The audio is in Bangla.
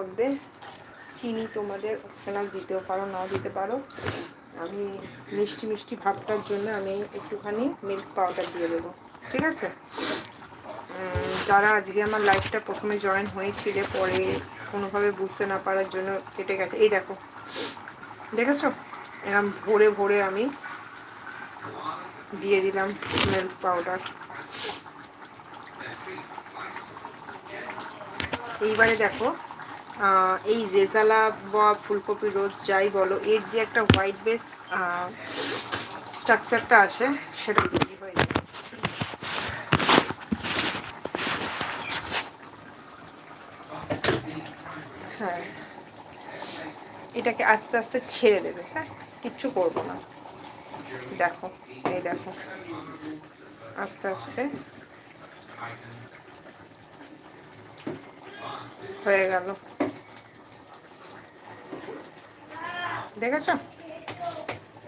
মধ্যে চিনি তোমাদের অপশনাল দিতেও পারো, নাও দিতে পারো। আমি মিষ্টি মিষ্টি ভাবটার জন্য আমি একটুখানি মিল্ক পাউডার দিয়ে দেবো, ঠিক আছে? যারা আজকে আমার লাইফটা প্রথমে জয়েন হয়েছিল, পরে কোনোভাবে বুঝতে না পারার জন্য কেটে গেছে, এই দেখো, দেখেছো? এরকম ভরে ভরে আমি দিয়ে দিলাম মিল্ক পাউডার। এইবারে দেখো, এই রেজালা বা ফুলকপি রোজ যাই বলো, এর যে একটা হোয়াইট বেস স্ট্রাকচারটা আসে সেটা তৈরি হয়ে যায়। হ্যাঁ, এটাকে আস্তে আস্তে ছেড়ে দেবে, হ্যাঁ, কিচ্ছু করবো না। দেখো, এই দেখো, আস্তে আস্তে হয়ে গেল, দেখেছো?